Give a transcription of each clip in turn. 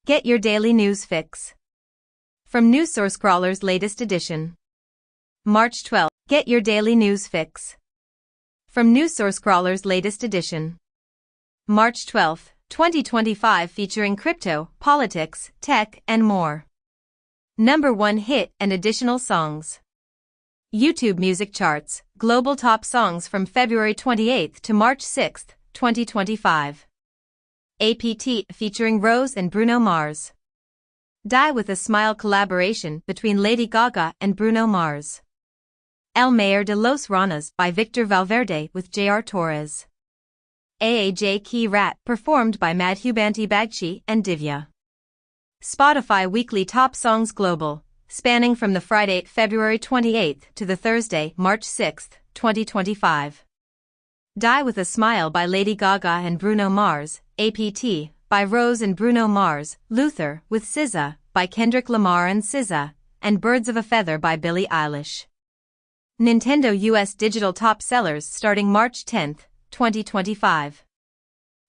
Get your daily news fix. From NewsSourceCrawler's latest edition. March 12. Get your daily news fix. From NewsSourceCrawler's latest edition. March 12, 2025, featuring crypto, politics, tech, and more. Number 1 hit and additional songs. YouTube Music Charts, Global Top Songs from February 28 to March 6, 2025. APT featuring Rose and Bruno Mars. Die with a Smile collaboration between Lady Gaga and Bruno Mars. El Mayor de los Ranas by Victor Valverde with J.R. Torres. AAJ Key Rat performed by Madhubanti Bagchi and Divya. Spotify Weekly Top Songs Global, spanning from the Friday, February 28 to the Thursday, March 6, 2025. Die with a Smile by Lady Gaga and Bruno Mars, APT, by Rose and Bruno Mars, Luther, with SZA, by Kendrick Lamar and SZA, and Birds of a Feather by Billie Eilish. Nintendo US Digital Top Sellers starting March 10, 2025.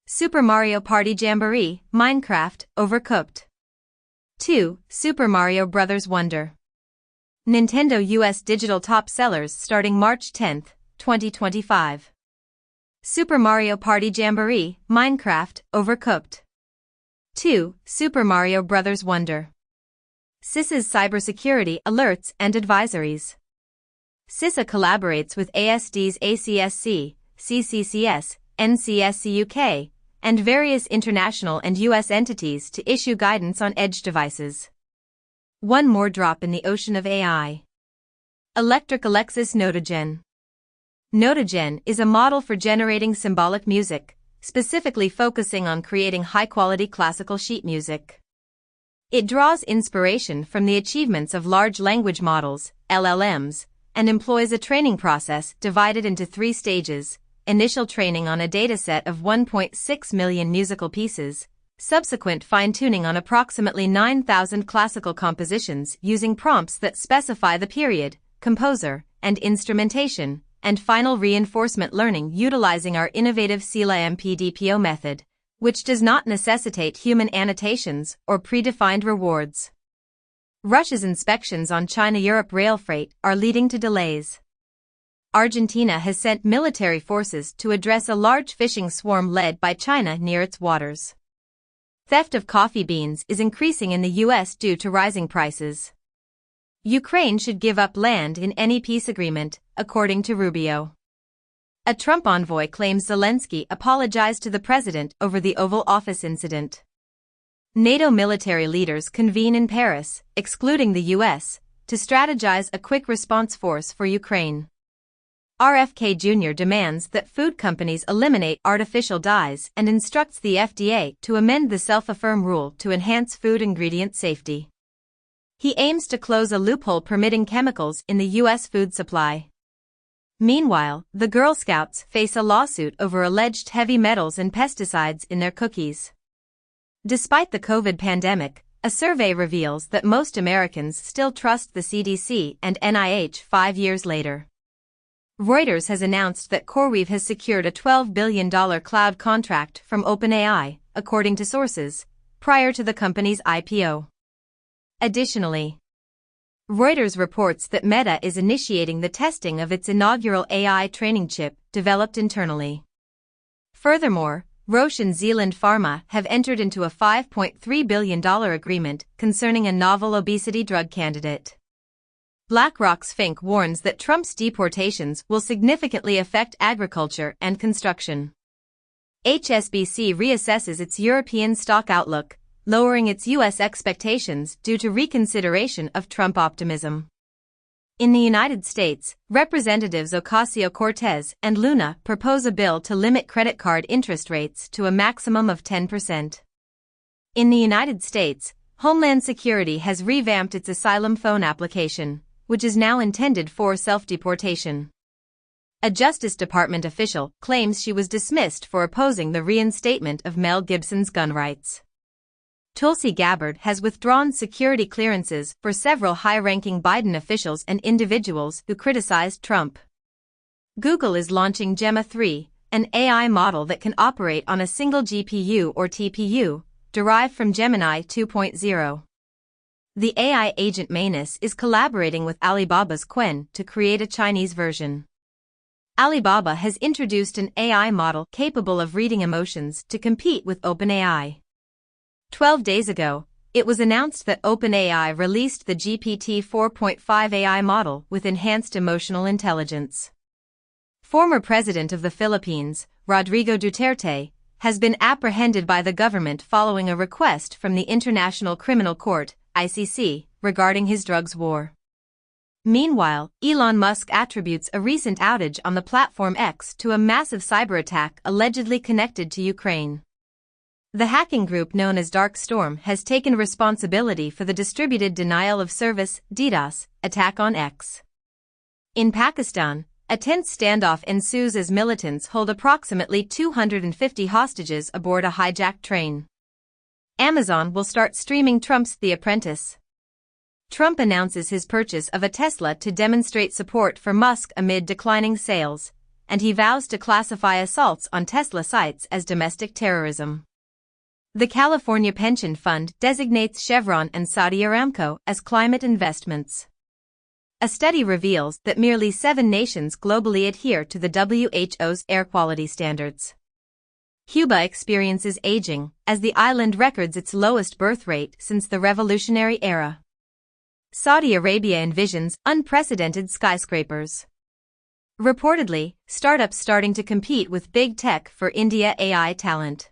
Super Mario Party Jamboree, Minecraft, Overcooked. 2. Super Mario Bros. Wonder. Nintendo US Digital Top Sellers starting March 10, 2025. Super Mario Party Jamboree, Minecraft, Overcooked. 2. Super Mario Bros. Wonder. CISA's cybersecurity alerts and advisories. CISA collaborates with ASD's ACSC, CCCS, NCSC UK, and various international and US entities to issue guidance on edge devices. One more drop in the ocean of AI. Electric Alexis Notogen. Notogen is a model for generating symbolic music, specifically focusing on creating high-quality classical sheet music. It draws inspiration from the achievements of large language models, LLMs, and employs a training process divided into 3 stages: initial training on a dataset of 1.6 million musical pieces, subsequent fine-tuning on approximately 9,000 classical compositions using prompts that specify the period, composer, and instrumentation, and final reinforcement learning utilizing our innovative SELA-MPDPO method, which does not necessitate human annotations or predefined rewards. Russia's inspections on China-Europe rail freight are leading to delays. Argentina has sent military forces to address a large fishing swarm led by China near its waters. Theft of coffee beans is increasing in the U.S. due to rising prices. Ukraine should give up land in any peace agreement, according to Rubio. A Trump envoy claims Zelensky apologized to the president over the Oval Office incident. NATO military leaders convene in Paris, excluding the U.S., to strategize a quick response force for Ukraine. RFK Jr. demands that food companies eliminate artificial dyes and instructs the FDA to amend the self-affirm rule to enhance food ingredient safety. He aims to close a loophole permitting chemicals in the U.S. food supply. Meanwhile, the Girl Scouts face a lawsuit over alleged heavy metals and pesticides in their cookies. Despite the COVID pandemic, a survey reveals that most Americans still trust the CDC and NIH 5 years later. Reuters has announced that CoreWeave has secured a $12 billion cloud contract from OpenAI, according to sources, prior to the company's IPO. Additionally, Reuters reports that Meta is initiating the testing of its inaugural AI training chip, developed internally. Furthermore, Roche and Zealand Pharma have entered into a $5.3 billion agreement concerning a novel obesity drug candidate. BlackRock's Fink warns that Trump's deportations will significantly affect agriculture and construction. HSBC reassesses its European stock outlook, lowering its U.S. expectations due to reconsideration of Trump optimism. In the United States, Representatives Ocasio-Cortez and Luna propose a bill to limit credit card interest rates to a maximum of 10%. In the United States, Homeland Security has revamped its asylum phone application, which is now intended for self-deportation. A Justice Department official claims she was dismissed for opposing the reinstatement of Mel Gibson's gun rights. Tulsi Gabbard has withdrawn security clearances for several high-ranking Biden officials and individuals who criticized Trump. Google is launching Gemma 3, an AI model that can operate on a single GPU or TPU, derived from Gemini 2.0. The AI agent Manus is collaborating with Alibaba's Qwen to create a Chinese version. Alibaba has introduced an AI model capable of reading emotions to compete with OpenAI. 12 days ago, it was announced that OpenAI released the GPT 4.5 AI model with enhanced emotional intelligence. Former President of the Philippines, Rodrigo Duterte, has been apprehended by the government following a request from the International Criminal Court, ICC, regarding his drugs war. Meanwhile, Elon Musk attributes a recent outage on the platform X to a massive cyber attack allegedly connected to Ukraine. The hacking group known as Dark Storm has taken responsibility for the distributed denial of service (DDoS) attack on X. In Pakistan, a tense standoff ensues as militants hold approximately 250 hostages aboard a hijacked train. Amazon will start streaming Trump's The Apprentice. Trump announces his purchase of a Tesla to demonstrate support for Musk amid declining sales, and he vows to classify assaults on Tesla sites as domestic terrorism. The California Pension Fund designates Chevron and Saudi Aramco as climate investments. A study reveals that merely 7 nations globally adhere to the WHO's air quality standards. Cuba experiences aging, as the island records its lowest birth rate since the Revolutionary Era. Saudi Arabia envisions unprecedented skyscrapers. Reportedly, startups starting to compete with big tech for India AI talent.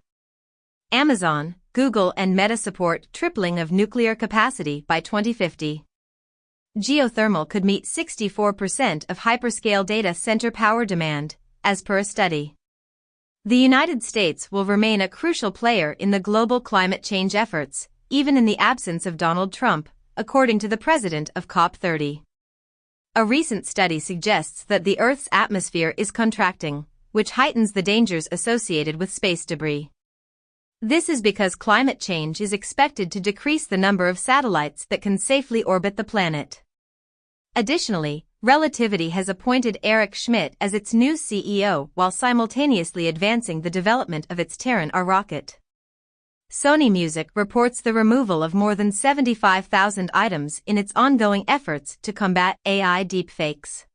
Amazon, Google and Meta support tripling of nuclear capacity by 2050. Geothermal could meet 64% of hyperscale data center power demand, as per a study. The United States will remain a crucial player in the global climate change efforts, even in the absence of Donald Trump, according to the president of COP30. A recent study suggests that the Earth's atmosphere is contracting, which heightens the dangers associated with space debris. This is because climate change is expected to decrease the number of satellites that can safely orbit the planet. Additionally, Relativity has appointed Eric Schmidt as its new CEO while simultaneously advancing the development of its Terran R rocket. Sony Music reports the removal of more than 75,000 items in its ongoing efforts to combat AI deepfakes.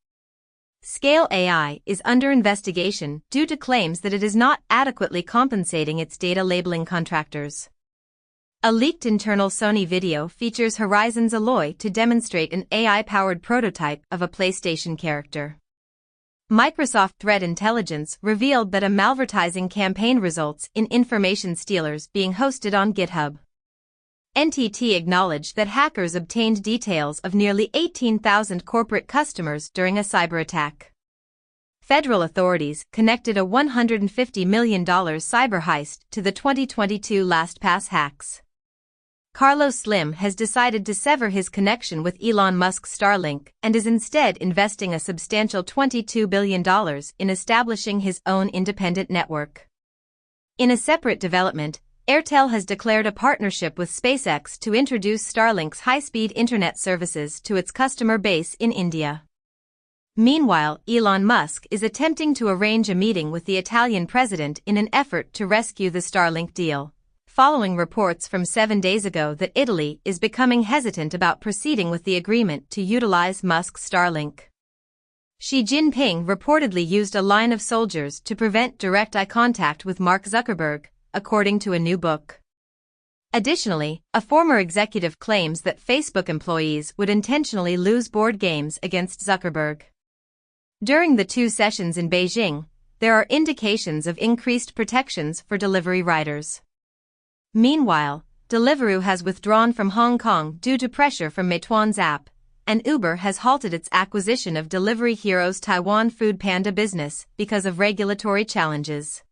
Scale AI is under investigation due to claims that it is not adequately compensating its data labeling contractors. A leaked internal Sony video features Horizon's Aloy to demonstrate an AI-powered prototype of a PlayStation character. Microsoft Threat Intelligence revealed that a malvertising campaign results in information stealers being hosted on GitHub. NTT acknowledged that hackers obtained details of nearly 18,000 corporate customers during a cyber attack. Federal authorities connected a $150 million cyber heist to the 2022 LastPass hacks. Carlos Slim has decided to sever his connection with Elon Musk's Starlink and is instead investing a substantial $22 billion in establishing his own independent network. In a separate development, Airtel has declared a partnership with SpaceX to introduce Starlink's high-speed internet services to its customer base in India. Meanwhile, Elon Musk is attempting to arrange a meeting with the Italian president in an effort to rescue the Starlink deal, following reports from 7 days ago that Italy is becoming hesitant about proceeding with the agreement to utilize Musk's Starlink. Xi Jinping reportedly used a line of soldiers to prevent direct eye contact with Mark Zuckerberg, according to a new book. Additionally, a former executive claims that Facebook employees would intentionally lose board games against Zuckerberg. During the 2 sessions in Beijing, there are indications of increased protections for delivery riders. Meanwhile, Deliveroo has withdrawn from Hong Kong due to pressure from Meituan's app, and Uber has halted its acquisition of Delivery Hero's Taiwan Foodpanda business because of regulatory challenges.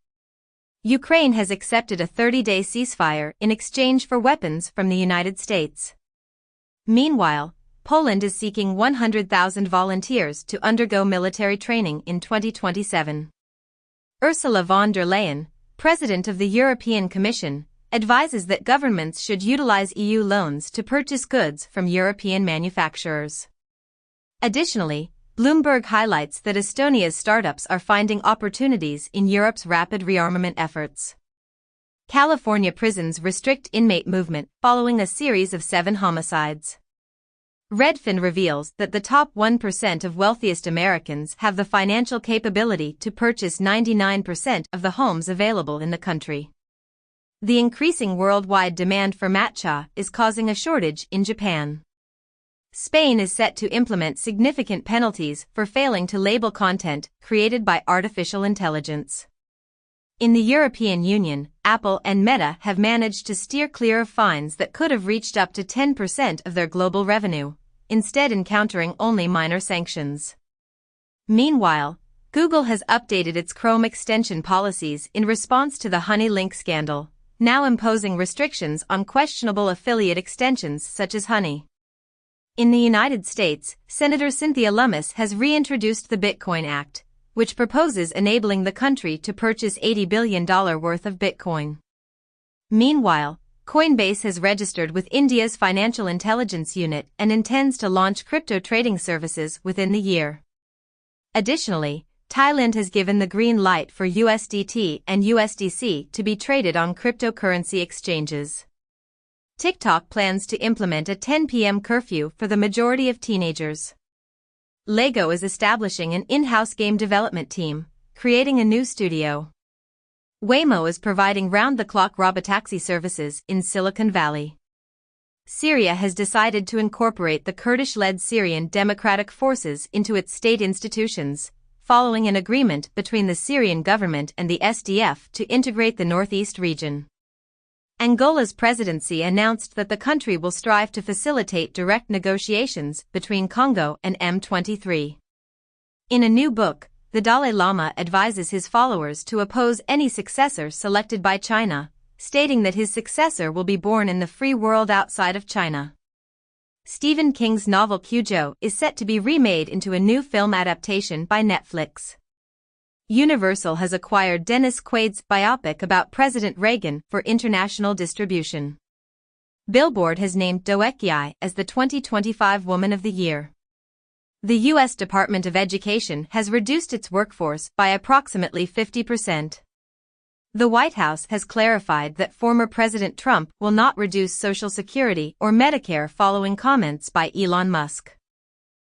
Ukraine has accepted a 30-day ceasefire in exchange for weapons from the United States. Meanwhile, Poland is seeking 100,000 volunteers to undergo military training in 2027. Ursula von der Leyen, President of the European Commission, advises that governments should utilize EU loans to purchase goods from European manufacturers. Additionally, Bloomberg highlights that Estonia's startups are finding opportunities in Europe's rapid rearmament efforts. California prisons restrict inmate movement following a series of 7 homicides. Redfin reveals that the top 1% of wealthiest Americans have the financial capability to purchase 99% of the homes available in the country. The increasing worldwide demand for matcha is causing a shortage in Japan. Spain is set to implement significant penalties for failing to label content created by artificial intelligence. In the European Union, Apple and Meta have managed to steer clear of fines that could have reached up to 10% of their global revenue, instead encountering only minor sanctions. Meanwhile, Google has updated its Chrome extension policies in response to the Honey link scandal, now imposing restrictions on questionable affiliate extensions such as Honey. In the United States, Senator Cynthia Lummis has reintroduced the Bitcoin Act, which proposes enabling the country to purchase $80 billion worth of Bitcoin. Meanwhile, Coinbase has registered with India's Financial Intelligence Unit and intends to launch crypto trading services within the year. Additionally, Thailand has given the green light for USDT and USDC to be traded on cryptocurrency exchanges. TikTok plans to implement a 10 p.m. curfew for the majority of teenagers. Lego is establishing an in-house game development team, creating a new studio. Waymo is providing round-the-clock robotaxi services in Silicon Valley. Syria has decided to incorporate the Kurdish-led Syrian Democratic Forces into its state institutions, following an agreement between the Syrian government and the SDF to integrate the northeast region. Angola's presidency announced that the country will strive to facilitate direct negotiations between Congo and M23. In a new book, the Dalai Lama advises his followers to oppose any successor selected by China, stating that his successor will be born in the free world outside of China. Stephen King's novel Cujo is set to be remade into a new film adaptation by Netflix. Universal has acquired Dennis Quaid's biopic about President Reagan for international distribution. Billboard has named Doekiai as the 2025 Woman of the Year. The U.S. Department of Education has reduced its workforce by approximately 50%. The White House has clarified that former President Trump will not reduce Social Security or Medicare following comments by Elon Musk.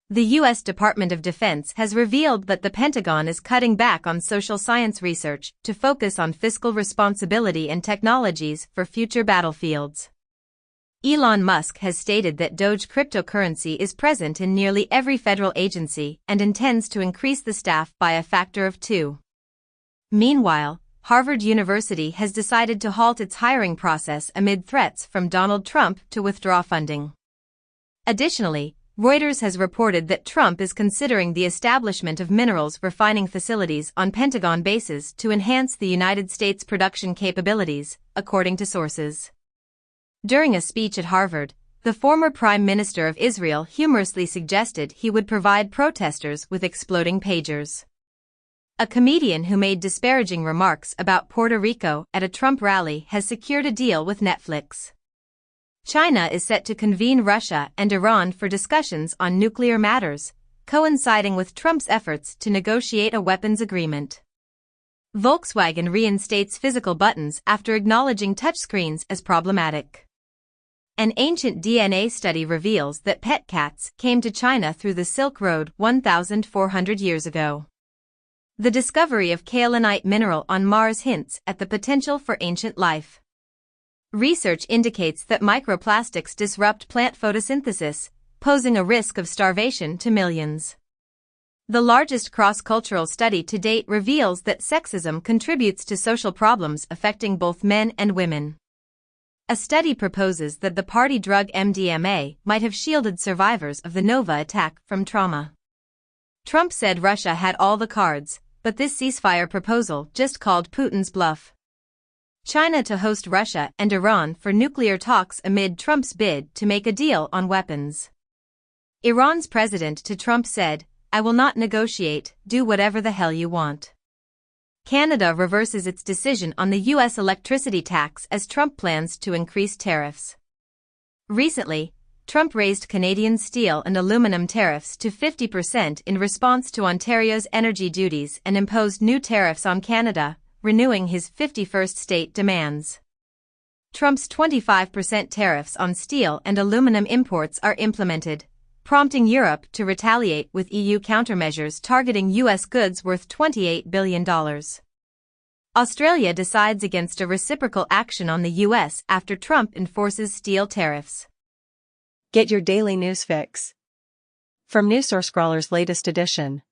The U.S. Department of Defense has revealed that the Pentagon is cutting back on social science research to focus on fiscal responsibility and technologies for future battlefields. Elon Musk has stated that Doge cryptocurrency is present in nearly every federal agency and intends to increase the staff by a factor of 2. Meanwhile, Harvard University has decided to halt its hiring process amid threats from Donald Trump to withdraw funding. Additionally, Reuters has reported that Trump is considering the establishment of minerals refining facilities on Pentagon bases to enhance the United States' production capabilities, according to sources. During a speech at Harvard, the former Prime Minister of Israel humorously suggested he would provide protesters with exploding pagers. A comedian who made disparaging remarks about Puerto Rico at a Trump rally has secured a deal with Netflix. China is set to convene Russia and Iran for discussions on nuclear matters, coinciding with Trump's efforts to negotiate a weapons agreement. Volkswagen reinstates physical buttons after acknowledging touchscreens as problematic. An ancient DNA study reveals that pet cats came to China through the Silk Road 1,400 years ago. The discovery of kaolinite mineral on Mars hints at the potential for ancient life. Research indicates that microplastics disrupt plant photosynthesis, posing a risk of starvation to millions. The largest cross-cultural study to date reveals that sexism contributes to social problems affecting both men and women. A study proposes that the party drug MDMA might have shielded survivors of the Nova attack from trauma. Trump said Russia had all the cards, but this ceasefire proposal just called Putin's bluff. China to host Russia and Iran for nuclear talks amid Trump's bid to make a deal on weapons. Iran's president to Trump said, "I will not negotiate, do whatever the hell you want." Canada reverses its decision on the U.S. electricity tax as Trump plans to increase tariffs. Recently, Trump raised Canadian steel and aluminum tariffs to 50% in response to Ontario's energy duties and imposed new tariffs on Canada, renewing his 51st state demands. Trump's 25% tariffs on steel and aluminum imports are implemented, prompting Europe to retaliate with EU countermeasures targeting U.S. goods worth $28 billion. Australia decides against a reciprocal action on the U.S. after Trump enforces steel tariffs. Get your daily news fix from newsworthy's latest edition.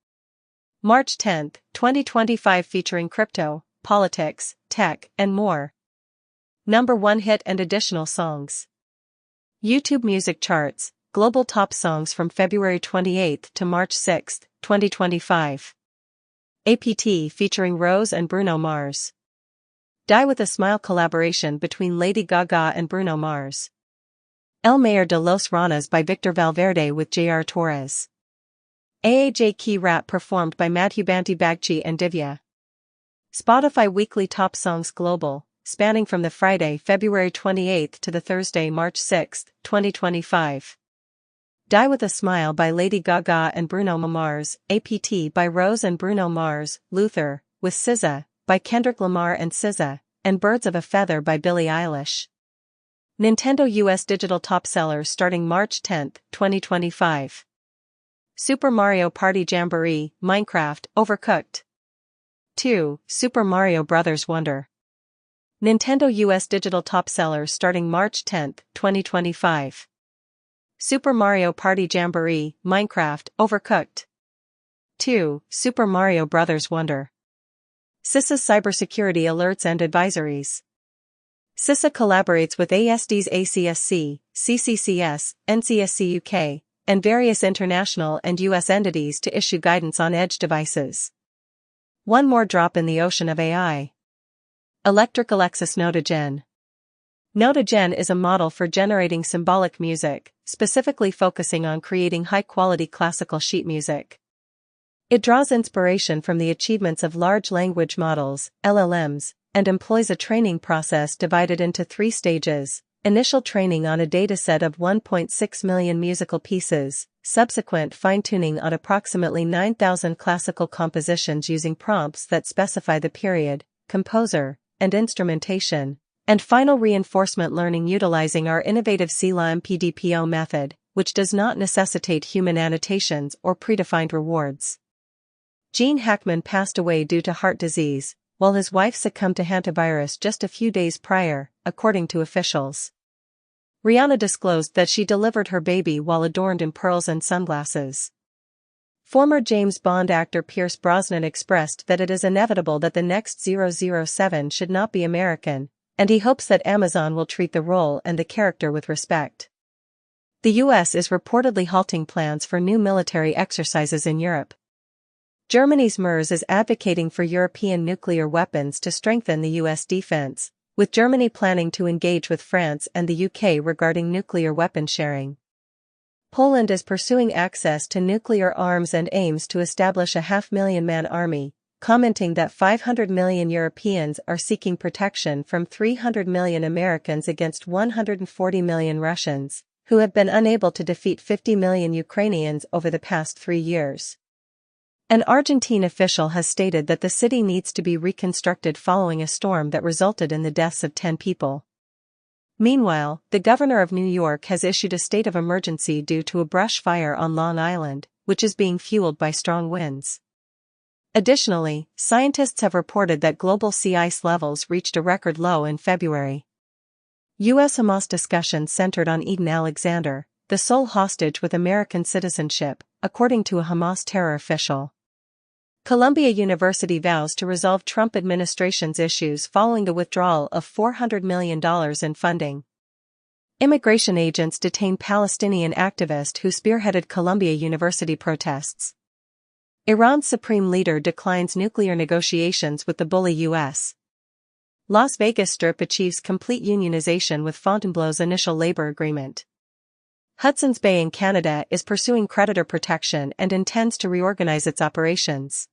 March 10, 2025, featuring crypto, politics, tech, and more. Number 1 hit and additional songs. YouTube Music Charts, Global Top Songs from February 28 to March 6, 2025. APT featuring Rose and Bruno Mars. Die with a Smile collaboration between Lady Gaga and Bruno Mars. El Mayor de los Ranas by Victor Valverde with J.R. Torres. AAJ Key Rap performed by Madhubanti Bagchi and Divya. Spotify Weekly Top Songs Global, spanning from the Friday, February 28 to the Thursday, March 6, 2025. Die with a Smile by Lady Gaga and Bruno Mars. APT by Rose and Bruno Mars. Luther, with SZA, by Kendrick Lamar and SZA, and Birds of a Feather by Billie Eilish. Nintendo US Digital Top Sellers starting March 10, 2025. Super Mario Party Jamboree, Minecraft, Overcooked. 2. Super Mario Bros. Wonder. Nintendo US Digital Top Sellers starting March 10, 2025. Super Mario Party Jamboree, Minecraft, Overcooked. 2. Super Mario Bros. Wonder. CISA's cybersecurity alerts and advisories. CISA collaborates with ASD's ACSC, CCCS, NCSC UK, and various international and US entities to issue guidance on edge devices. One more drop in the ocean of AI. Electric Alexis Notagen. Notagen is a model for generating symbolic music, specifically focusing on creating high-quality classical sheet music. It draws inspiration from the achievements of large language models, LLMs, and employs a training process divided into 3 stages: initial training on a dataset of 1.6 million musical pieces, subsequent fine-tuning on approximately 9,000 classical compositions using prompts that specify the period, composer, and instrumentation, and final reinforcement learning utilizing our innovative CLAM PDPO method, which does not necessitate human annotations or predefined rewards. Gene Hackman passed away due to heart disease, while his wife succumbed to hantavirus just a few days prior, according to officials. Rihanna disclosed that she delivered her baby while adorned in pearls and sunglasses. Former James Bond actor Pierce Brosnan expressed that it is inevitable that the next 007 should not be American, and he hopes that Amazon will treat the role and the character with respect. The US is reportedly halting plans for new military exercises in Europe. Germany's MERS is advocating for European nuclear weapons to strengthen the US defense, with Germany planning to engage with France and the UK regarding nuclear weapon sharing. Poland is pursuing access to nuclear arms and aims to establish a 500,000-man army, commenting that 500 million Europeans are seeking protection from 300 million Americans against 140 million Russians, who have been unable to defeat 50 million Ukrainians over the past 3 years. An Argentine official has stated that the city needs to be reconstructed following a storm that resulted in the deaths of 10 people. Meanwhile, the governor of New York has issued a state of emergency due to a brush fire on Long Island, which is being fueled by strong winds. Additionally, scientists have reported that global sea ice levels reached a record low in February. U.S.-Hamas discussions centered on Eden Alexander, the sole hostage with American citizenship, according to a Hamas terror official. Columbia University vows to resolve Trump administration's issues following the withdrawal of $400 million in funding. Immigration agents detain Palestinian activist who spearheaded Columbia University protests. Iran's supreme leader declines nuclear negotiations with the bully U.S. Las Vegas Strip achieves complete unionization with Fontainebleau's initial labor agreement. Hudson's Bay in Canada is pursuing creditor protection and intends to reorganize its operations.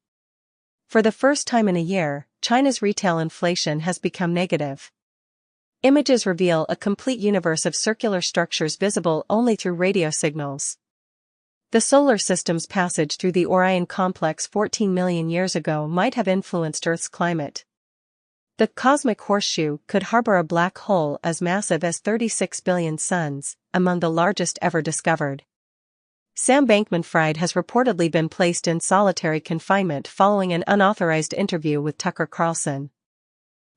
For the first time in a year, China's retail inflation has become negative. Images reveal a complete universe of circular structures visible only through radio signals. The solar system's passage through the Orion complex 14 million years ago might have influenced Earth's climate. The cosmic horseshoe could harbor a black hole as massive as 36 billion suns, among the largest ever discovered. Sam Bankman-Fried has reportedly been placed in solitary confinement following an unauthorized interview with Tucker Carlson.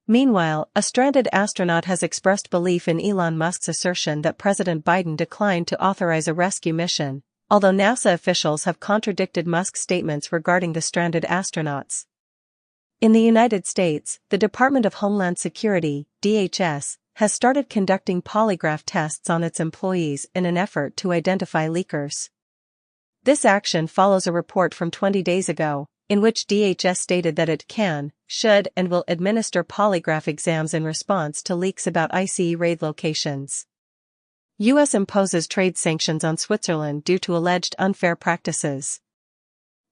Meanwhile, a stranded astronaut has expressed belief in Elon Musk's assertion that President Biden declined to authorize a rescue mission, although NASA officials have contradicted Musk's statements regarding the stranded astronauts. In the United States, the Department of Homeland Security, DHS, has started conducting polygraph tests on its employees in an effort to identify leakers. This action follows a report from 20 days ago, in which DHS stated that it can, should, and will administer polygraph exams in response to leaks about ICE raid locations. U.S. imposes trade sanctions on Switzerland due to alleged unfair practices.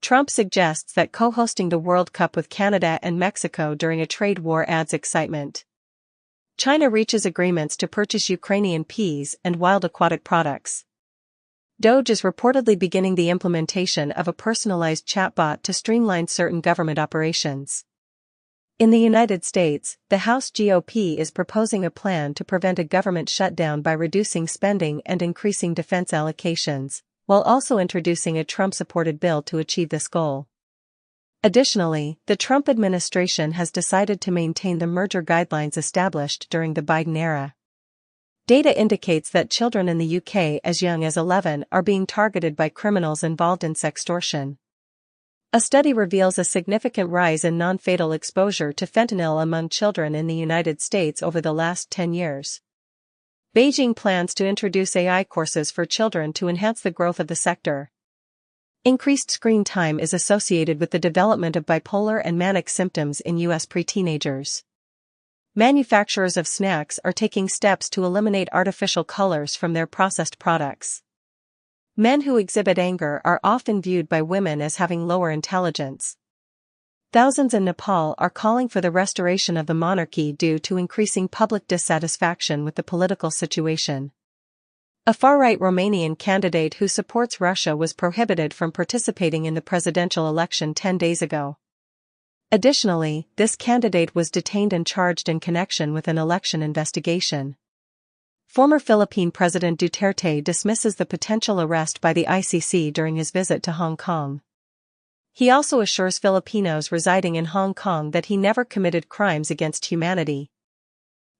Trump suggests that co-hosting the World Cup with Canada and Mexico during a trade war adds excitement. China reaches agreements to purchase Ukrainian peas and wild aquatic products. DOGE is reportedly beginning the implementation of a personalized chatbot to streamline certain government operations. In the United States, the House GOP is proposing a plan to prevent a government shutdown by reducing spending and increasing defense allocations, while also introducing a Trump-supported bill to achieve this goal. Additionally, the Trump administration has decided to maintain the merger guidelines established during the Biden era. Data indicates that children in the UK as young as 11 are being targeted by criminals involved in sextortion. A study reveals a significant rise in non-fatal exposure to fentanyl among children in the United States over the last 10 years. Beijing plans to introduce AI courses for children to enhance the growth of the sector. Increased screen time is associated with the development of bipolar and manic symptoms in U.S. pre-teenagers. Manufacturers of snacks are taking steps to eliminate artificial colors from their processed products. Men who exhibit anger are often viewed by women as having lower intelligence. Thousands in Nepal are calling for the restoration of the monarchy due to increasing public dissatisfaction with the political situation. A far-right Romanian candidate who supports Russia was prohibited from participating in the presidential election 10 days ago. Additionally, this candidate was detained and charged in connection with an election investigation. Former Philippine President Duterte dismisses the potential arrest by the ICC during his visit to Hong Kong. He also assures Filipinos residing in Hong Kong that he never committed crimes against humanity.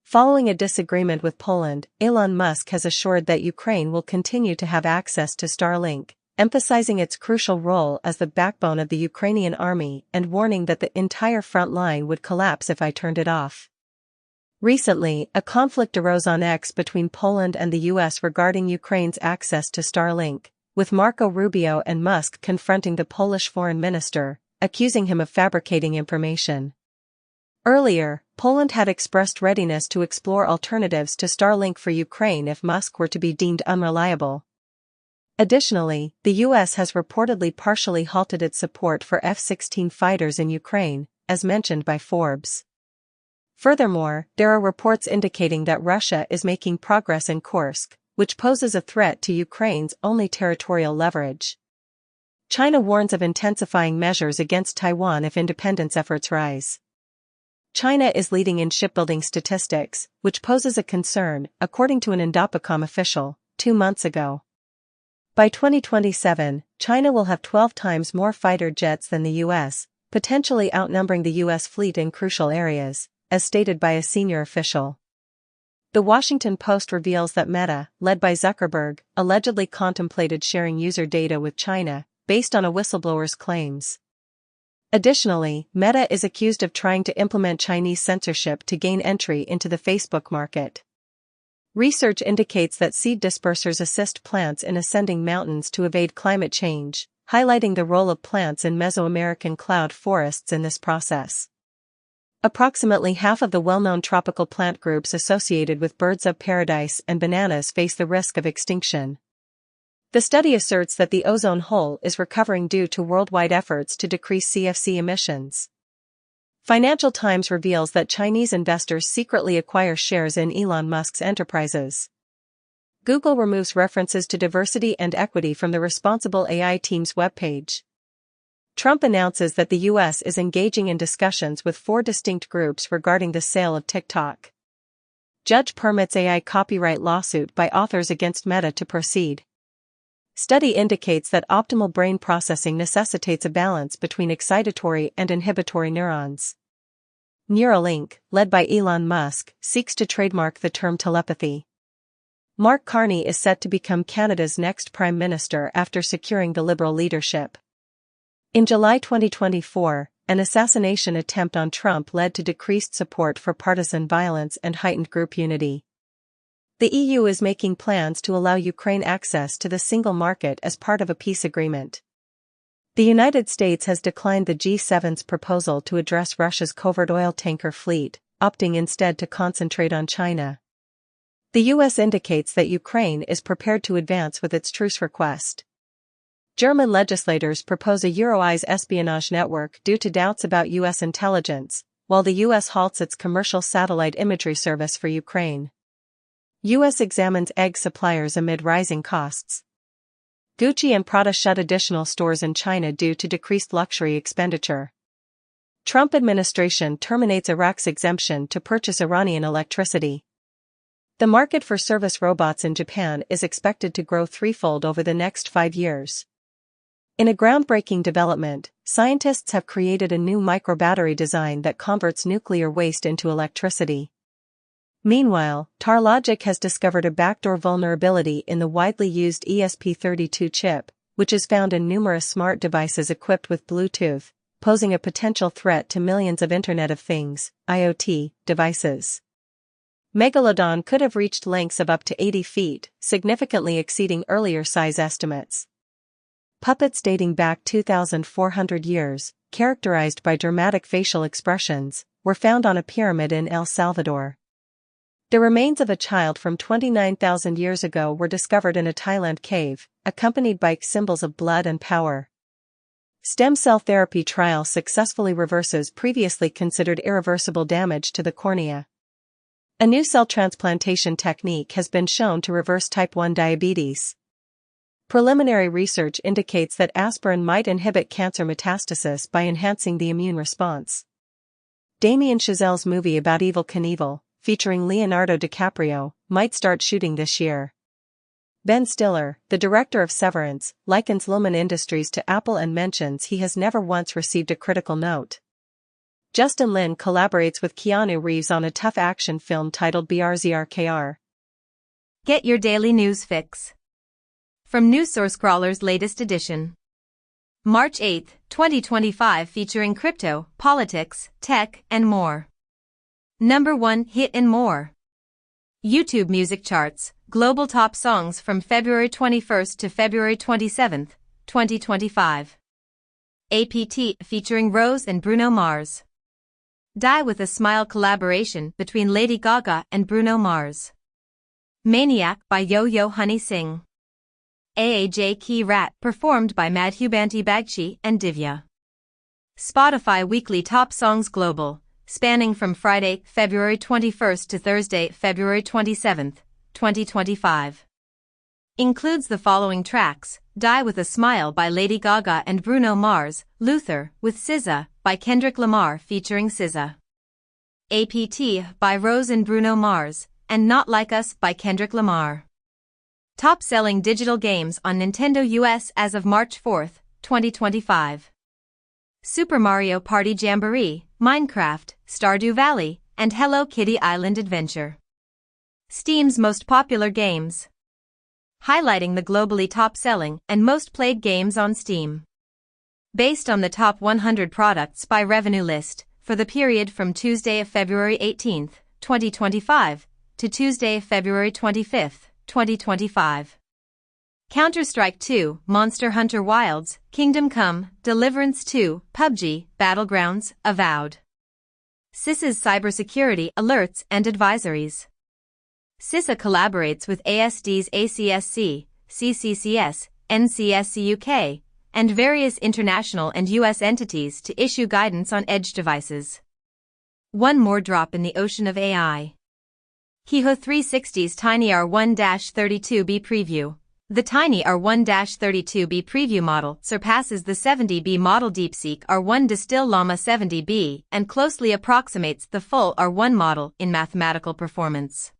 Following a disagreement with Poland, Elon Musk has assured that Ukraine will continue to have access to Starlink, emphasizing its crucial role as the backbone of the Ukrainian army and warning that the entire front line would collapse if I turned it off. Recently, a conflict arose on X between Poland and the US regarding Ukraine's access to Starlink, with Marco Rubio and Musk confronting the Polish foreign minister, accusing him of fabricating information. Earlier, Poland had expressed readiness to explore alternatives to Starlink for Ukraine if Musk were to be deemed unreliable. Additionally, the U.S. has reportedly partially halted its support for F-16 fighters in Ukraine, as mentioned by Forbes. Furthermore, there are reports indicating that Russia is making progress in Kursk, which poses a threat to Ukraine's only territorial leverage. China warns of intensifying measures against Taiwan if independence efforts rise. China is leading in shipbuilding statistics, which poses a concern, according to an Indopacom official, 2 months ago. By 2027, China will have 12 times more fighter jets than the U.S., potentially outnumbering the U.S. fleet in crucial areas, as stated by a senior official. The Washington Post reveals that Meta, led by Zuckerberg, allegedly contemplated sharing user data with China, based on a whistleblower's claims. Additionally, Meta is accused of trying to implement Chinese censorship to gain entry into the Facebook market. Research indicates that seed dispersers assist plants in ascending mountains to evade climate change, highlighting the role of plants in Mesoamerican cloud forests in this process. Approximately half of the well-known tropical plant groups associated with birds of paradise and bananas face the risk of extinction. The study asserts that the ozone hole is recovering due to worldwide efforts to decrease CFC emissions. Financial Times reveals that Chinese investors secretly acquire shares in Elon Musk's enterprises. Google removes references to diversity and equity from the Responsible AI team's webpage. Trump announces that the U.S. is engaging in discussions with 4 distinct groups regarding the sale of TikTok. Judge permits AI copyright lawsuit by authors against Meta to proceed. Study indicates that optimal brain processing necessitates a balance between excitatory and inhibitory neurons. Neuralink, led by Elon Musk, seeks to trademark the term telepathy. Mark Carney is set to become Canada's next Prime Minister after securing the Liberal leadership. In July 2024, an assassination attempt on Trump led to decreased support for partisan violence and heightened group unity. The EU is making plans to allow Ukraine access to the single market as part of a peace agreement. The United States has declined the G7's proposal to address Russia's covert oil tanker fleet, opting instead to concentrate on China. The US indicates that Ukraine is prepared to advance with its truce request. German legislators propose a Euro-eyes espionage network due to doubts about US intelligence, while the US halts its commercial satellite imagery service for Ukraine. US examines egg suppliers amid rising costs. Gucci and Prada shut additional stores in China due to decreased luxury expenditure. Trump administration terminates Iraq's exemption to purchase Iranian electricity. The market for service robots in Japan is expected to grow threefold over the next 5 years. In a groundbreaking development, scientists have created a new microbattery design that converts nuclear waste into electricity. Meanwhile, Tarlogic has discovered a backdoor vulnerability in the widely used ESP32 chip, which is found in numerous smart devices equipped with Bluetooth, posing a potential threat to millions of Internet of Things (IoT) devices. Megalodon could have reached lengths of up to 80 feet, significantly exceeding earlier size estimates. Puppets dating back 2,400 years, characterized by dramatic facial expressions, were found on a pyramid in El Salvador. The remains of a child from 29,000 years ago were discovered in a Thailand cave, accompanied by symbols of blood and power. Stem cell therapy trial successfully reverses previously considered irreversible damage to the cornea. A new cell transplantation technique has been shown to reverse type 1 diabetes. Preliminary research indicates that aspirin might inhibit cancer metastasis by enhancing the immune response. Damien Chazelle's movie about Evel Knievel, featuring Leonardo DiCaprio, might start shooting this year. Ben Stiller, the director of Severance, likens Lumen Industries to Apple and mentions he has never once received a critical note. Justin Lin collaborates with Keanu Reeves on a tough action film titled BRZRKR. Get your daily news fix from NewsSourceCrawler's latest edition. March 8, 2025, featuring crypto, politics, tech, and more. Number 1 hit and more. YouTube music charts, global top songs from February 21st to February 27th, 2025. APT featuring Rose and Bruno Mars. Die with a Smile collaboration between Lady Gaga and Bruno Mars. Maniac by Yo-Yo Honey Singh. AAJ Key Rat performed by Madhubanti Bagchi and Divya. Spotify Weekly Top Songs Global, spanning from Friday, February 21st to Thursday, February 27th, 2025. Includes the following tracks: Die with a Smile by Lady Gaga and Bruno Mars, Luther with SZA by Kendrick Lamar featuring SZA. APT by Rose and Bruno Mars, and Not Like Us by Kendrick Lamar. Top-selling digital games on Nintendo US as of March 4th, 2025. Super Mario Party Jamboree, Minecraft, Stardew Valley, and Hello Kitty Island Adventure. Steam's most popular games. Highlighting the globally top-selling and most played games on Steam. Based on the top 100 products by revenue list, for the period from Tuesday, February 18th, 2025, to Tuesday, February 25th, 2025. Counter-Strike 2, Monster Hunter Wilds, Kingdom Come, Deliverance 2, PUBG, Battlegrounds, Avowed. CISA's cybersecurity alerts and advisories. CISA collaborates with ASD's ACSC, CCCS, NCSC UK, and various international and US entities to issue guidance on edge devices. One more drop in the ocean of AI. Kiho 360's TinyR1-32B preview, The tiny R1-32B preview model surpasses the 70B model DeepSeek R1 Distill Llama 70B and closely approximates the full R1 model in mathematical performance.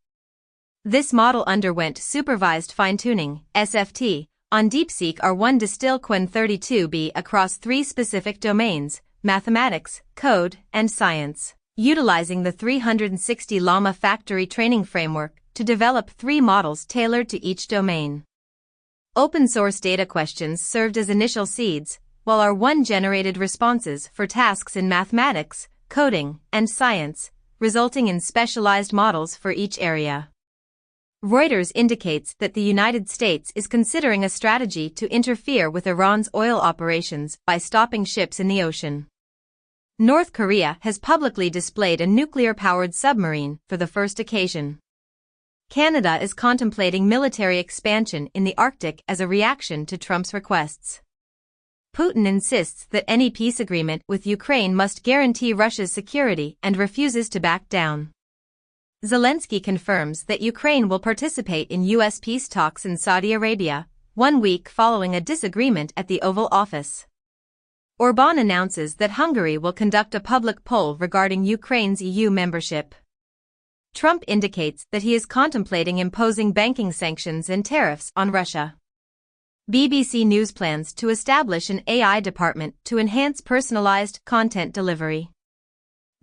This model underwent supervised fine-tuning, SFT, on DeepSeek R1 Distill Qwen 32B across 3 specific domains: mathematics, code, and science, utilizing the 360 Llama factory training framework to develop 3 models tailored to each domain. Open-source data questions served as initial seeds, while R1 generated responses for tasks in mathematics, coding, and science, resulting in specialized models for each area. Reuters indicates that the United States is considering a strategy to interfere with Iran's oil operations by stopping ships in the ocean. North Korea has publicly displayed a nuclear-powered submarine for the first occasion. Canada is contemplating military expansion in the Arctic as a reaction to Trump's requests. Putin insists that any peace agreement with Ukraine must guarantee Russia's security and refuses to back down. Zelensky confirms that Ukraine will participate in U.S. peace talks in Saudi Arabia, 1 week following a disagreement at the Oval Office. Orbán announces that Hungary will conduct a public poll regarding Ukraine's EU membership. Trump indicates that he is contemplating imposing banking sanctions and tariffs on Russia. BBC News plans to establish an AI department to enhance personalized content delivery.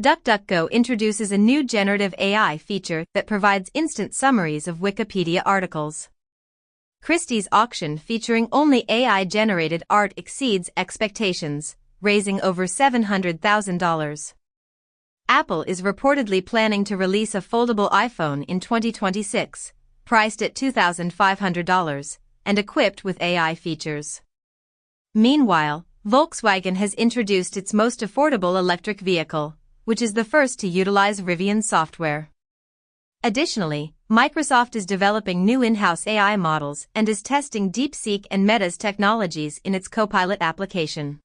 DuckDuckGo introduces a new generative AI feature that provides instant summaries of Wikipedia articles. Christie's auction featuring only AI-generated art exceeds expectations, raising over $700,000. Apple is reportedly planning to release a foldable iPhone in 2026, priced at $2,500, and equipped with AI features. Meanwhile, Volkswagen has introduced its most affordable electric vehicle, which is the first to utilize Rivian software. Additionally, Microsoft is developing new in-house AI models and is testing DeepSeek and Meta's technologies in its Copilot application.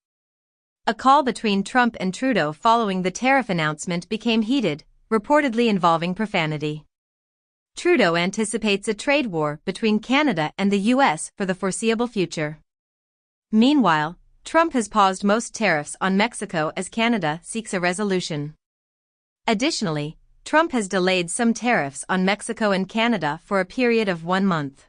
A call between Trump and Trudeau following the tariff announcement became heated, reportedly involving profanity. Trudeau anticipates a trade war between Canada and the U.S. for the foreseeable future. Meanwhile, Trump has paused most tariffs on Mexico as Canada seeks a resolution. Additionally, Trump has delayed some tariffs on Mexico and Canada for a period of 1 month.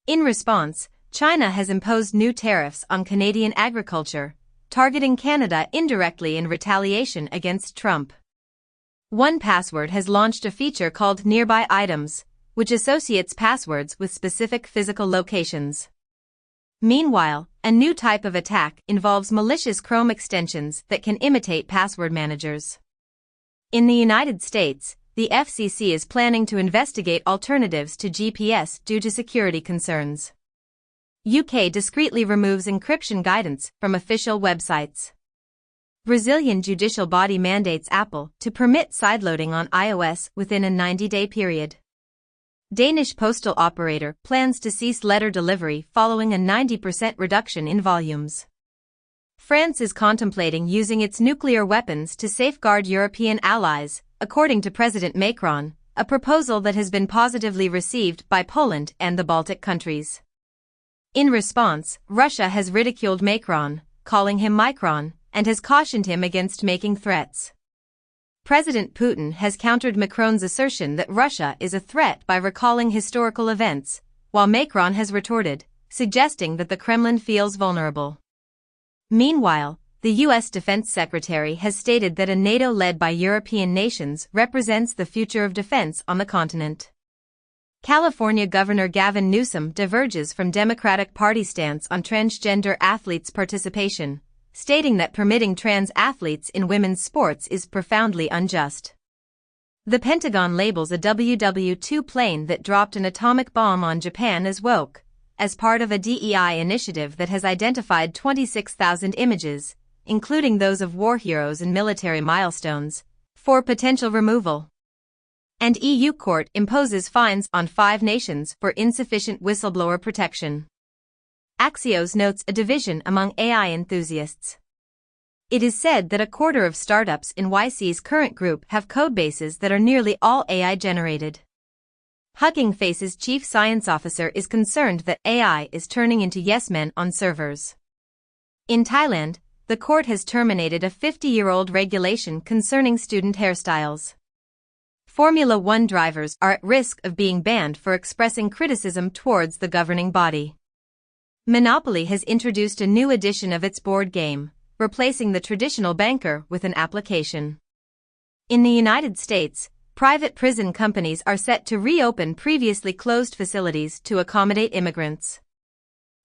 In response, China has imposed new tariffs on Canadian agriculture, targeting Canada indirectly in retaliation against Trump. 1Password has launched a feature called Nearby Items, which associates passwords with specific physical locations. Meanwhile, a new type of attack involves malicious Chrome extensions that can imitate password managers. In the United States, the FCC is planning to investigate alternatives to GPS due to security concerns. UK discreetly removes encryption guidance from official websites. Brazilian judicial body mandates Apple to permit sideloading on iOS within a 90-day period. Danish postal operator plans to cease letter delivery following a 90% reduction in volumes. France is contemplating using its nuclear weapons to safeguard European allies, according to President Macron, a proposal that has been positively received by Poland and the Baltic countries. In response, Russia has ridiculed Macron, calling him Micron, and has cautioned him against making threats. President Putin has countered Macron's assertion that Russia is a threat by recalling historical events, while Macron has retorted, suggesting that the Kremlin feels vulnerable. Meanwhile, the U.S. Defense Secretary has stated that a NATO led by European nations represents the future of defense on the continent. California Governor Gavin Newsom diverges from Democratic Party stance on transgender athletes' participation, stating that permitting trans athletes in women's sports is profoundly unjust. The Pentagon labels a WW-2 plane that dropped an atomic bomb on Japan as woke, as part of a DEI initiative that has identified 26,000 images, including those of war heroes and military milestones, for potential removal. And EU court imposes fines on 5 nations for insufficient whistleblower protection. Axios notes a division among AI enthusiasts. It is said that a quarter of startups in YC's current group have codebases that are nearly all AI generated. Hugging Face's chief science officer is concerned that AI is turning into yes men on servers. In Thailand, the court has terminated a 50-year-old regulation concerning student hairstyles. Formula One drivers are at risk of being banned for expressing criticism towards the governing body. Monopoly has introduced a new edition of its board game, replacing the traditional banker with an application. In the United States, private prison companies are set to reopen previously closed facilities to accommodate immigrants.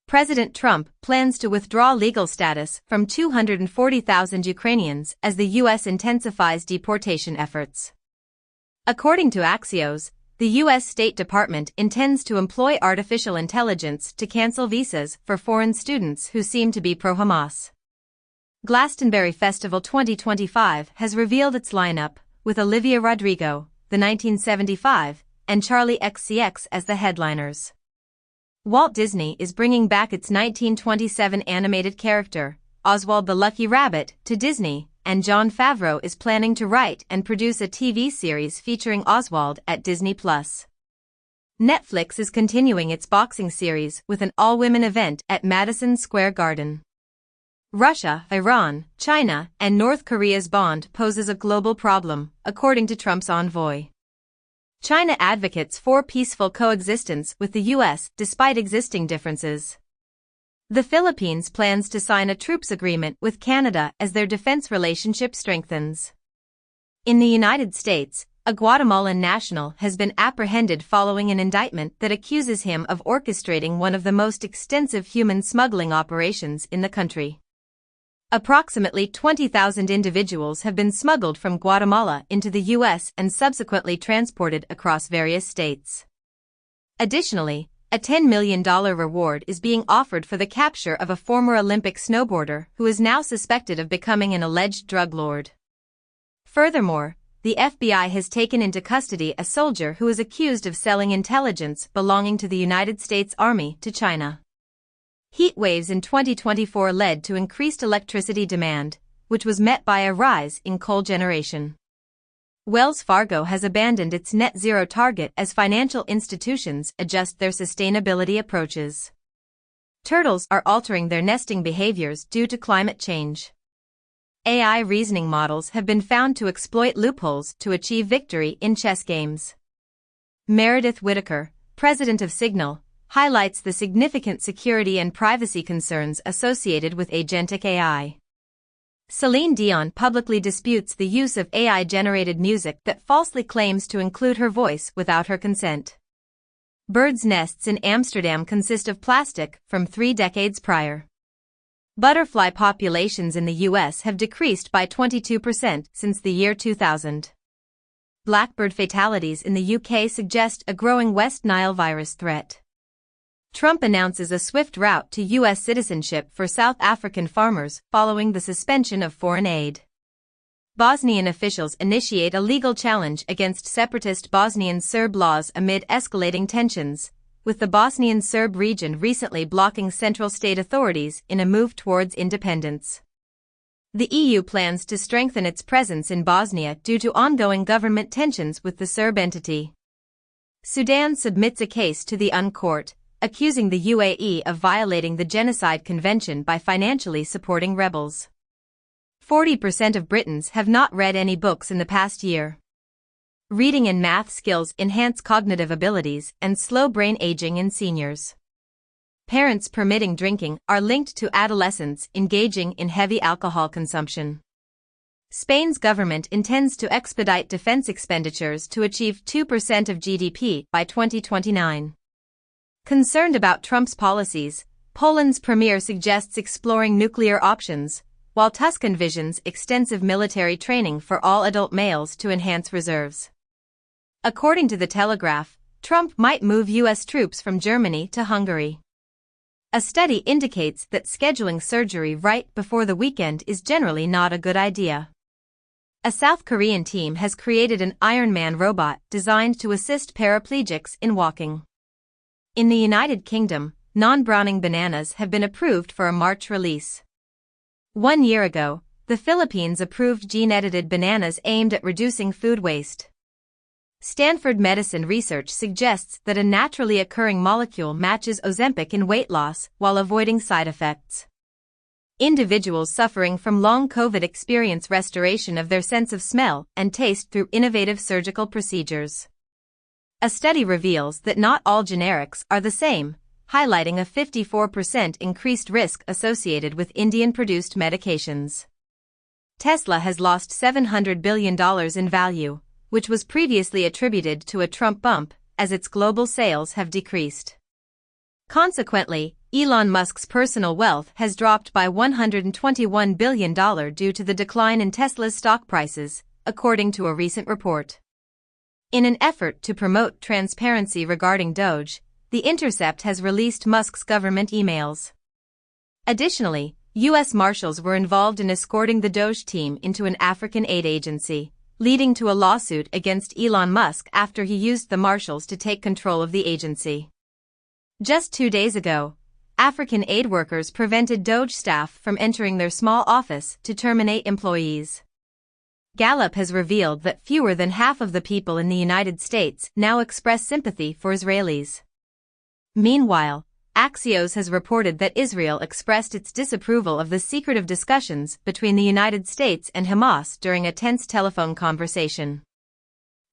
President Trump plans to withdraw legal status from 240,000 Ukrainians as the U.S. intensifies deportation efforts. According to Axios, the U.S. State Department intends to employ artificial intelligence to cancel visas for foreign students who seem to be pro-Hamas. Glastonbury Festival 2025 has revealed its lineup, with Olivia Rodrigo, the 1975, and Charlie XCX as the headliners. Walt Disney is bringing back its 1927 animated character, Oswald the Lucky Rabbit, to Disney, and Jon Favreau is planning to write and produce a TV series featuring Oswald at Disney+. Netflix is continuing its boxing series with an all-women event at Madison Square Garden. Russia, Iran, China, and North Korea's bond poses a global problem, according to Trump's envoy. China advocates for peaceful coexistence with the U.S. despite existing differences. The Philippines plans to sign a troops agreement with Canada as their defense relationship strengthens. In the United States, a Guatemalan national has been apprehended following an indictment that accuses him of orchestrating one of the most extensive human smuggling operations in the country. Approximately 20,000 individuals have been smuggled from Guatemala into the U.S. and subsequently transported across various states. Additionally, a $10 million reward is being offered for the capture of a former Olympic snowboarder who is now suspected of becoming an alleged drug lord. Furthermore, the FBI has taken into custody a soldier who is accused of selling intelligence belonging to the United States Army to China. Heat waves in 2024 led to increased electricity demand, which was met by a rise in coal generation. Wells Fargo has abandoned its net zero target as financial institutions adjust their sustainability approaches. Turtles are altering their nesting behaviors due to climate change. AI reasoning models have been found to exploit loopholes to achieve victory in chess games. Meredith Whittaker, president of Signal, highlights the significant security and privacy concerns associated with agentic AI. Celine Dion publicly disputes the use of AI-generated music that falsely claims to include her voice without her consent. Birds' nests in Amsterdam consist of plastic from 3 decades prior. Butterfly populations in the U.S. have decreased by 22% since the year 2000. Blackbird fatalities in the UK suggest a growing West Nile virus threat. Trump announces a swift route to U.S. citizenship for South African farmers following the suspension of foreign aid. Bosnian officials initiate a legal challenge against separatist Bosnian Serb laws amid escalating tensions, with the Bosnian Serb region recently blocking central state authorities in a move towards independence. The EU plans to strengthen its presence in Bosnia due to ongoing government tensions with the Serb entity. Sudan submits a case to the UN court, accusing the UAE of violating the Genocide Convention by financially supporting rebels. 40% of Britons have not read any books in the past year. Reading and math skills enhance cognitive abilities and slow brain aging in seniors. Parents permitting drinking are linked to adolescents engaging in heavy alcohol consumption. Spain's government intends to expedite defense expenditures to achieve 2% of GDP by 2029. Concerned about Trump's policies, Poland's premier suggests exploring nuclear options, while Tusk envisions extensive military training for all adult males to enhance reserves. According to The Telegraph, Trump might move U.S. troops from Germany to Hungary. A study indicates that scheduling surgery right before the weekend is generally not a good idea. A South Korean team has created an Iron Man robot designed to assist paraplegics in walking. In the United Kingdom, non-browning bananas have been approved for a March release. 1 year ago, the Philippines approved gene-edited bananas aimed at reducing food waste. Stanford medicine research suggests that a naturally occurring molecule matches Ozempic in weight loss while avoiding side effects. Individuals suffering from long COVID experience restoration of their sense of smell and taste through innovative surgical procedures. A study reveals that not all generics are the same, highlighting a 54% increased risk associated with Indian-produced medications. Tesla has lost $700 billion in value, which was previously attributed to a Trump bump, as its global sales have decreased. Consequently, Elon Musk's personal wealth has dropped by $121 billion due to the decline in Tesla's stock prices, according to a recent report. In an effort to promote transparency regarding Doge, The Intercept has released Musk's government emails. Additionally, U.S. Marshals were involved in escorting the Doge team into an African aid agency, leading to a lawsuit against Elon Musk after he used the Marshals to take control of the agency. Just 2 days ago, African aid workers prevented Doge staff from entering their small office to terminate employees. Gallup has revealed that fewer than half of the people in the United States now express sympathy for Israelis. Meanwhile, Axios has reported that Israel expressed its disapproval of the secretive discussions between the United States and Hamas during a tense telephone conversation.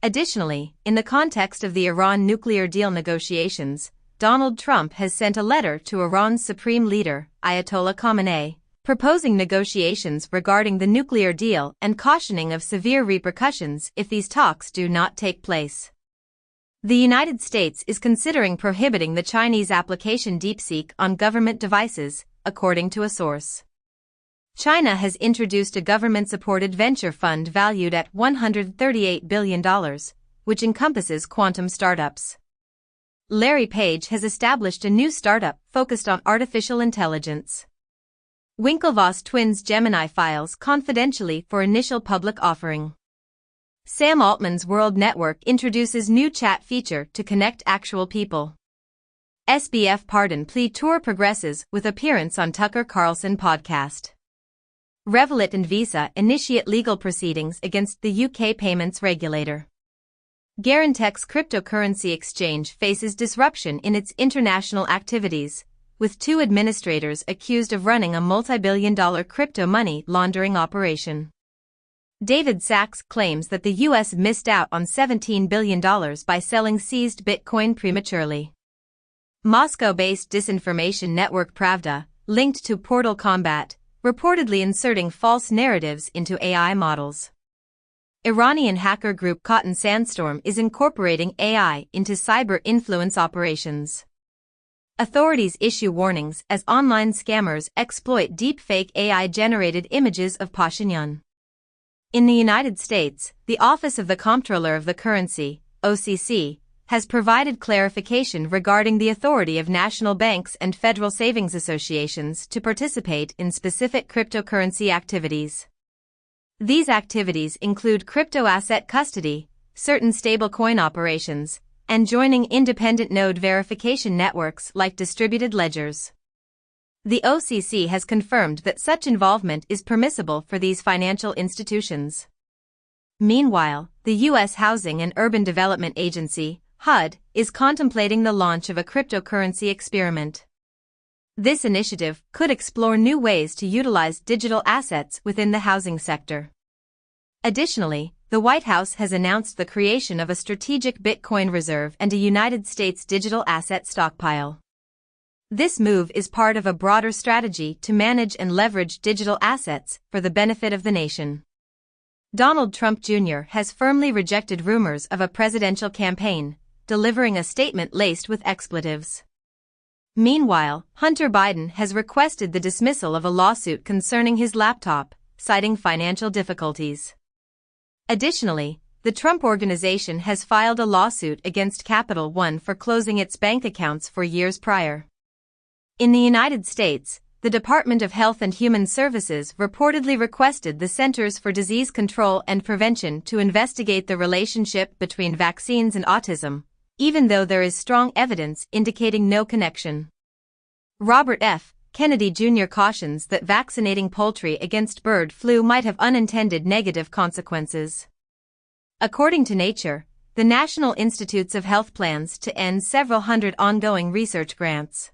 Additionally, in the context of the Iran nuclear deal negotiations, Donald Trump has sent a letter to Iran's supreme leader, Ayatollah Khamenei, proposing negotiations regarding the nuclear deal and cautioning of severe repercussions if these talks do not take place. The United States is considering prohibiting the Chinese application DeepSeek on government devices, according to a source. China has introduced a government-supported venture fund valued at $138 billion, which encompasses quantum startups. Larry Page has established a new startup focused on artificial intelligence. Winklevoss twins Gemini files confidentially for initial public offering. Sam Altman's World Network introduces new chat feature to connect actual people. SBF pardon plea tour progresses with appearance on Tucker Carlson podcast. Revolut and Visa initiate legal proceedings against the UK payments regulator. Garantex cryptocurrency exchange faces disruption in its international activities, with 2 administrators accused of running a multi-billion-dollar crypto money laundering operation. David Sachs claims that the U.S. missed out on $17 billion by selling seized Bitcoin prematurely. Moscow-based disinformation network Pravda, linked to Portal Combat, reportedly inserting false narratives into AI models. Iranian hacker group Cotton Sandstorm is incorporating AI into cyber influence operations. Authorities issue warnings as online scammers exploit deepfake AI-generated images of Pashinyan. In the United States, the Office of the Comptroller of the Currency, OCC, has provided clarification regarding the authority of national banks and federal savings associations to participate in specific cryptocurrency activities. These activities include crypto asset custody, certain stablecoin operations, and joining independent node verification networks like distributed ledgers. The OCC has confirmed that such involvement is permissible for these financial institutions. Meanwhile, the U.S. Housing and Urban Development Agency, HUD, is contemplating the launch of a cryptocurrency experiment. This initiative could explore new ways to utilize digital assets within the housing sector. Additionally, the White House has announced the creation of a strategic Bitcoin reserve and a United States digital asset stockpile. This move is part of a broader strategy to manage and leverage digital assets for the benefit of the nation. Donald Trump Jr. has firmly rejected rumors of a presidential campaign, delivering a statement laced with expletives. Meanwhile, Hunter Biden has requested the dismissal of a lawsuit concerning his laptop, citing financial difficulties. Additionally, the Trump Organization has filed a lawsuit against Capital One for closing its bank accounts for years prior. In the United States, the Department of Health and Human Services reportedly requested the Centers for Disease Control and Prevention to investigate the relationship between vaccines and autism, even though there is strong evidence indicating no connection. Robert F. Kennedy Jr. cautions that vaccinating poultry against bird flu might have unintended negative consequences. According to Nature, the National Institutes of Health plans to end several hundred ongoing research grants.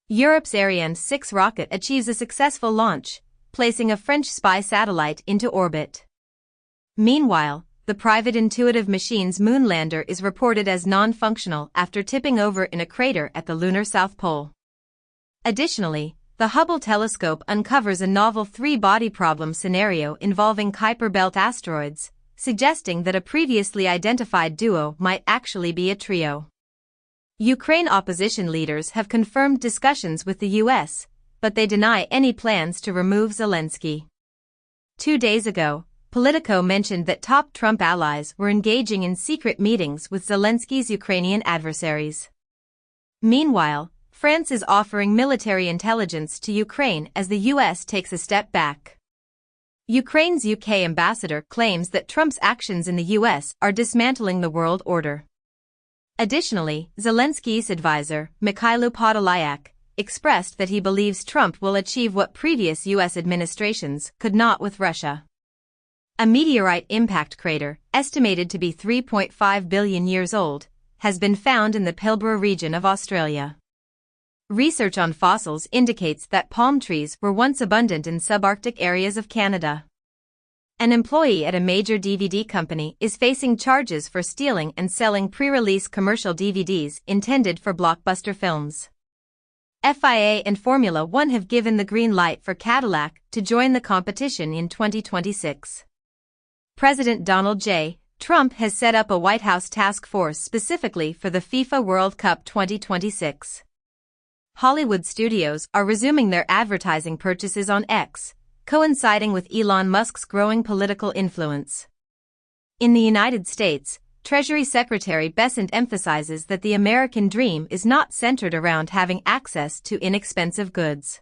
Europe's Ariane 6 rocket achieves a successful launch, placing a French spy satellite into orbit. Meanwhile, the private Intuitive Machines moonlander is reported as non-functional after tipping over in a crater at the lunar South Pole. Additionally, the Hubble telescope uncovers a novel three-body problem scenario involving Kuiper Belt asteroids, suggesting that a previously identified duo might actually be a trio. Ukraine opposition leaders have confirmed discussions with the U.S., but they deny any plans to remove Zelensky. 2 days ago, Politico mentioned that top Trump allies were engaging in secret meetings with Zelensky's Ukrainian adversaries. Meanwhile, France is offering military intelligence to Ukraine as the U.S. takes a step back. Ukraine's UK ambassador claims that Trump's actions in the U.S. are dismantling the world order. Additionally, Zelensky's advisor, Mikhailo Podolyak, expressed that he believes Trump will achieve what previous U.S. administrations could not with Russia. A meteorite impact crater, estimated to be 3.5 billion years old, has been found in the Pilbara region of Australia. Research on fossils indicates that palm trees were once abundant in subarctic areas of Canada. An employee at a major DVD company is facing charges for stealing and selling pre-release commercial DVDs intended for blockbuster films. FIA and Formula One have given the green light for Cadillac to join the competition in 2026. President Donald J. Trump has set up a White House task force specifically for the FIFA World Cup 2026. Hollywood studios are resuming their advertising purchases on X, coinciding with Elon Musk's growing political influence. In the United States, Treasury Secretary Bessent emphasizes that the American dream is not centered around having access to inexpensive goods.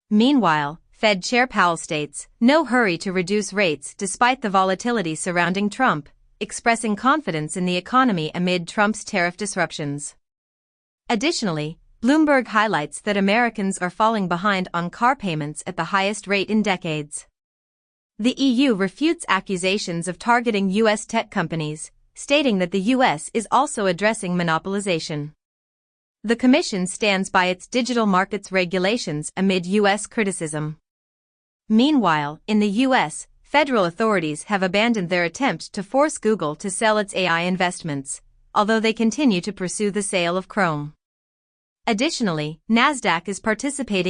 Meanwhile, Fed Chair Powell states, "No hurry to reduce rates despite the volatility surrounding Trump," expressing confidence in the economy amid Trump's tariff disruptions. Additionally, Bloomberg highlights that Americans are falling behind on car payments at the highest rate in decades. The EU refutes accusations of targeting U.S. tech companies, stating that the U.S. is also addressing monopolization. The Commission stands by its digital markets regulations amid U.S. criticism. Meanwhile, in the U.S., federal authorities have abandoned their attempt to force Google to sell its AI investments, although they continue to pursue the sale of Chrome. Additionally, Nasdaq is participating